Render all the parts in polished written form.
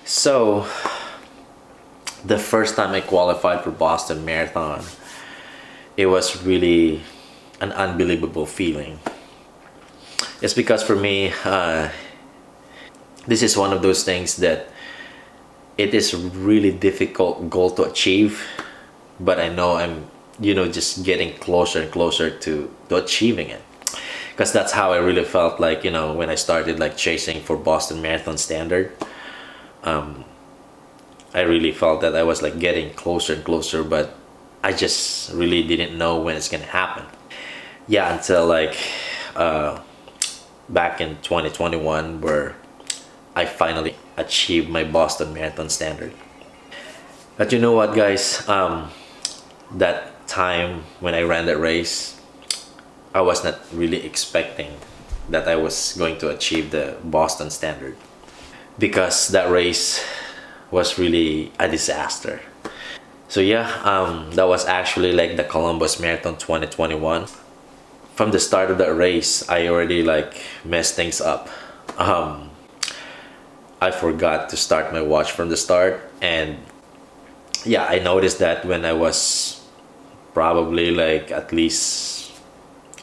So, the first time I qualified for Boston Marathon, it was really an unbelievable feeling. It's because for me, this is one of those things that it is really difficult goal to achieve, but I know I'm, just getting closer and closer to achieving it. Because that's how I really felt like, when I started like chasing for Boston Marathon standard. I really felt that I was like getting closer and closer, but I just really didn't know when it's gonna happen. Yeah, until like back in 2021, where I finally achieved my Boston Marathon standard. But you know what, guys? That time when I ran that race, I was not really expecting that I was going to achieve the Boston standard, because that race was really a disaster. So yeah, that was actually like the Columbus Marathon 2021. From the start of that race, I already like messed things up. I forgot to start my watch from the start, and yeah, I noticed that when I was probably like at least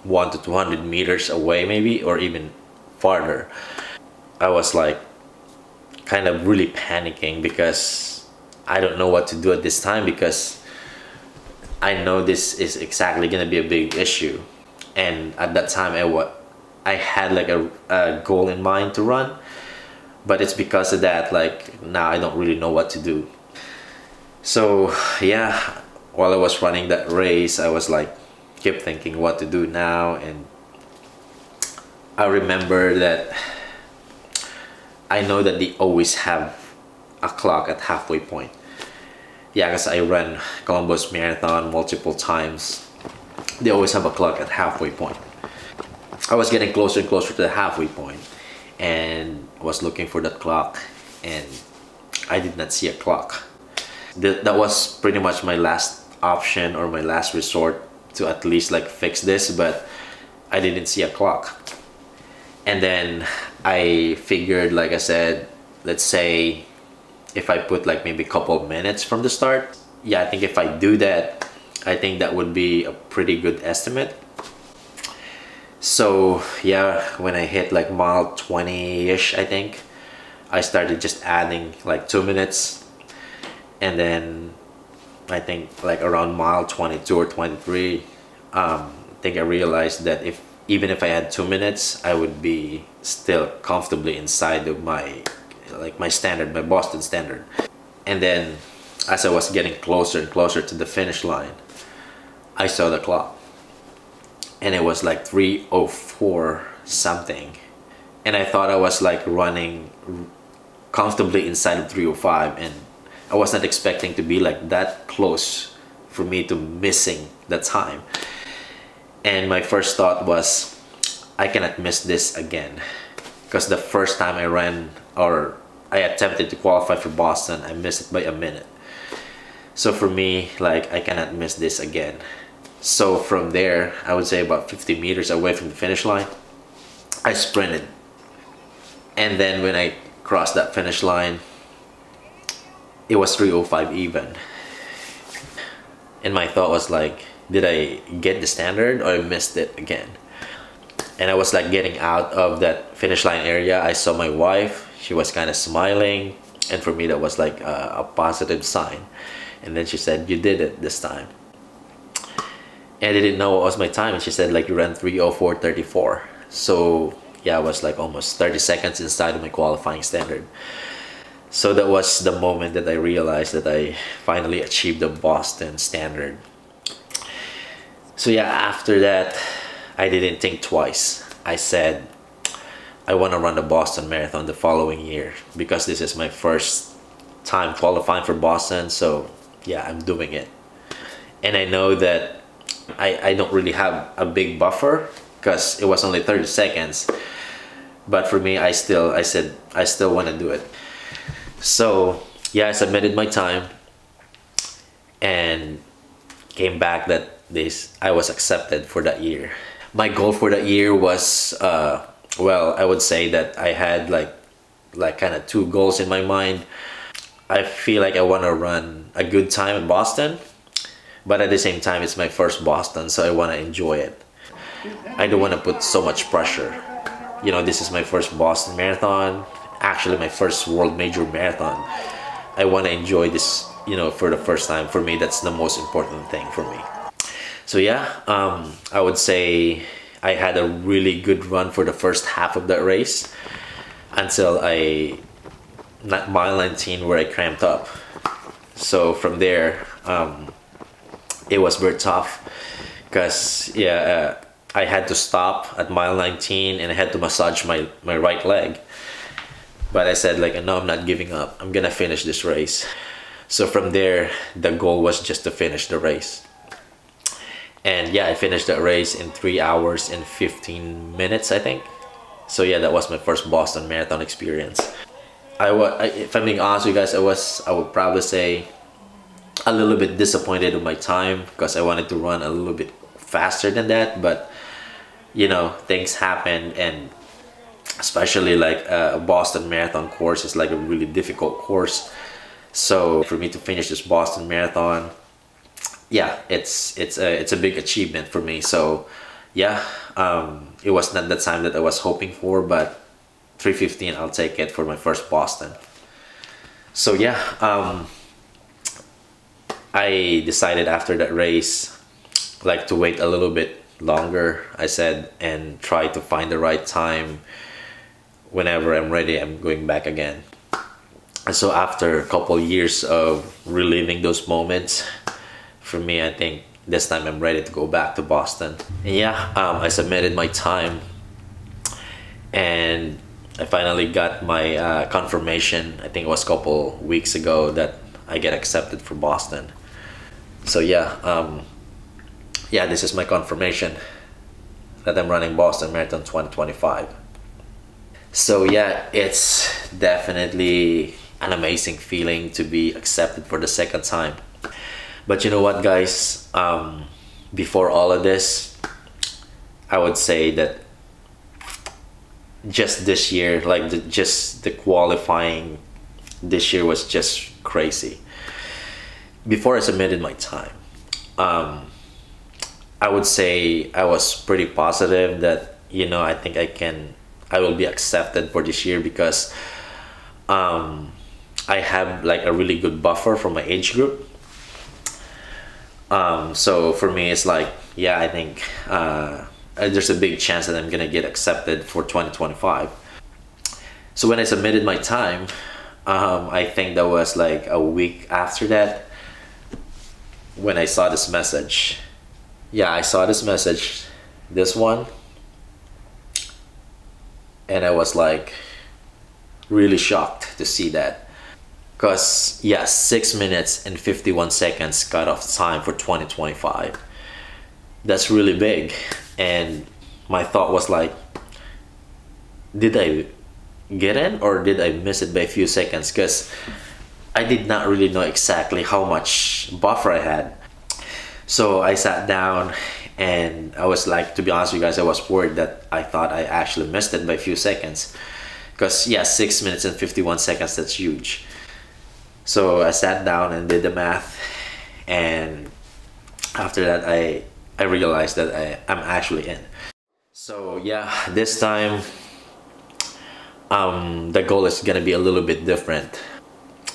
1 to 200 meters away, maybe, or even farther, I was like kind of really panicking, because I don't know what to do at this time, because I know this is exactly gonna be a big issue. And at that time I had like a goal in mind to run, but it's because of that, like now I don't really know what to do. So yeah, while I was running that race, I was like kept thinking what to do now. And I remember that I know that they always have a clock at halfway point. Yeah, because I ran Columbus Marathon multiple times. They always have a clock at halfway point. I was getting closer and closer to the halfway point, and was looking for that clock, and I did not see a clock. That was pretty much my last option, or my last resort to at least like fix this, but I didn't see a clock. And then I figured, like I said, let's say if I put like maybe a couple of minutes from the start, yeah, I think if I do that, I think that would be a pretty good estimate. So yeah, when I hit like mile 20-ish, I think, I started just adding like 2 minutes. And then I think like around mile 22 or 23, I think I realized that even if I had 2 minutes, I would be still comfortably inside of my standard, my Boston standard. And then as I was getting closer and closer to the finish line, I saw the clock, and it was like 3:04 something, and I thought I was like running comfortably inside of 3:05, and I was not expecting to be like that close for me to missing the time. And my first thought was, I cannot miss this again, because the first time I ran, or I attempted to qualify for Boston, I missed it by a minute. So for me, like, I cannot miss this again. So from there, I would say about 50 meters away from the finish line, I sprinted. And then when I crossed that finish line, it was 3:05 even. And my thought was like, did I get the standard, or I missed it again? And I was like getting out of that finish line area. I saw my wife. She was kind of smiling, and for me that was like a positive sign. And then she said, you did it this time. And I didn't know what was my time, and she said like, you ran 3:04:34. So yeah, I was like almost 30 seconds inside of my qualifying standard. So that was the moment that I realized that I finally achieved the Boston standard. So yeah, after that, I didn't think twice. I said, I want to run the Boston Marathon the following year, because this is my first time qualifying for Boston, so yeah, I'm doing it. And I know that I don't really have a big buffer because it was only 30 seconds. But for me, I said I still want to do it. So yeah, I submitted my time and came back that I was accepted for that year. My goal for that year was, well, I would say that I had like kind of two goals in my mind. I feel like I want to run a good time in Boston, but at the same time, it's my first Boston, so I want to enjoy it. I don't want to put so much pressure. You know, this is my first Boston Marathon, actually my first world major marathon. I want to enjoy this, you know, for the first time. For me, that's the most important thing for me. So yeah, I would say I had a really good run for the first half of that race until mile 19 where I cramped up. So from there, it was very tough because yeah, I had to stop at mile 19 and I had to massage my right leg. But I said like, no, I'm not giving up. I'm gonna finish this race. So from there, the goal was just to finish the race. And yeah, I finished that race in 3 hours and 15 minutes, I think. So yeah, that was my first Boston Marathon experience. If I'm being honest with you guys, I would probably say a little bit disappointed with my time because I wanted to run a little bit faster than that. But you know, things happen, and especially like a Boston Marathon course is like a really difficult course. So for me to finish this Boston Marathon, yeah, it's a big achievement for me. So yeah, it was not the time that I was hoping for, but 3:15, I'll take it for my first Boston. So yeah, I decided after that race like to wait a little bit longer, I said, and try to find the right time. Whenever I'm ready, I'm going back again. And so after a couple years of reliving those moments, for me, I think this time I'm ready to go back to Boston. And yeah, I submitted my time and I finally got my confirmation. I think it was a couple weeks ago that I get accepted for Boston. So yeah, yeah, this is my confirmation that I'm running Boston Marathon 2025. So yeah, it's definitely an amazing feeling to be accepted for the second time. But you know what, guys, before all of this, I would say that just this year, like just the qualifying this year was just crazy. Before I submitted my time, I would say I was pretty positive that, you know, I think I will be accepted for this year because I have like a really good buffer from my age group. So for me, it's like, yeah, I think there's a big chance that I'm gonna get accepted for 2025. So when I submitted my time, I think that was like a week after that when I saw this message. Yeah, I saw this message, this one, and I was like really shocked to see that. Because yeah, 6 minutes and 51 seconds cutoff time for 2025. That's really big. And my thought was like, did I get in or did I miss it by a few seconds? Because I did not really know exactly how much buffer I had. So I sat down and I was like, to be honest with you guys, I was worried that I thought I actually missed it by a few seconds. Because yeah, 6 minutes and 51 seconds, that's huge. So I sat down and did the math, and after that I realized that I'm actually in. So yeah, this time the goal is gonna be a little bit different.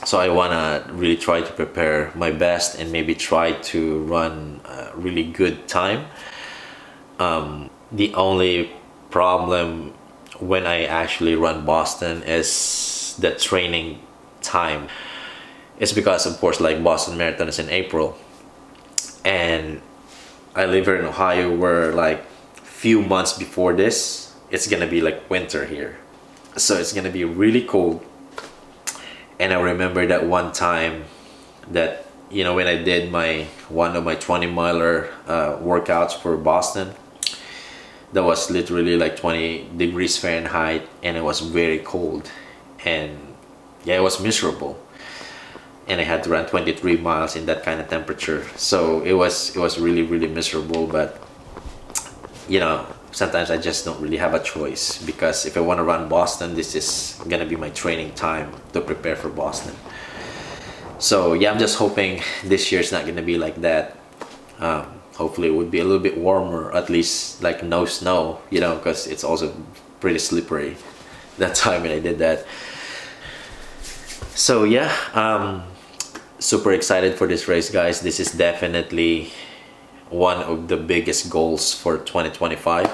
So I wanna really try to prepare my best and maybe try to run a really good time. The only problem when I actually run Boston is the training time. It's because, of course, like Boston Marathon is in April, and I live here in Ohio where like few months before this, it's gonna be like winter here. So it's gonna be really cold, And I remember that one time that, you know, when I did one of my 20-miler workouts for Boston, that was literally like 20 degrees Fahrenheit, and it was very cold, and yeah, it was miserable, and I had to run 23 miles in that kind of temperature. So it was really, really miserable. But you know, sometimes I just don't really have a choice, because if I want to run Boston, this is gonna be my training time to prepare for Boston. So yeah, I'm just hoping this year's not gonna be like that. Hopefully it would be a little bit warmer, at least like no snow, you know, because it's also pretty slippery that time when I did that. So yeah, super excited for this race, guys. This is definitely one of the biggest goals for 2025,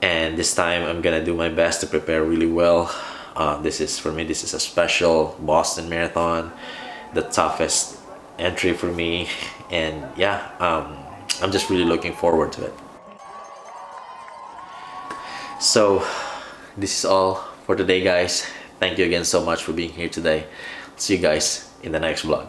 and this time I'm gonna do my best to prepare really well. This is, for me, this is a special Boston Marathon, the toughest entry for me, and yeah, I'm just really looking forward to it. So this is all for today, guys. Thank you again so much for being here today. See you guys in the next vlog.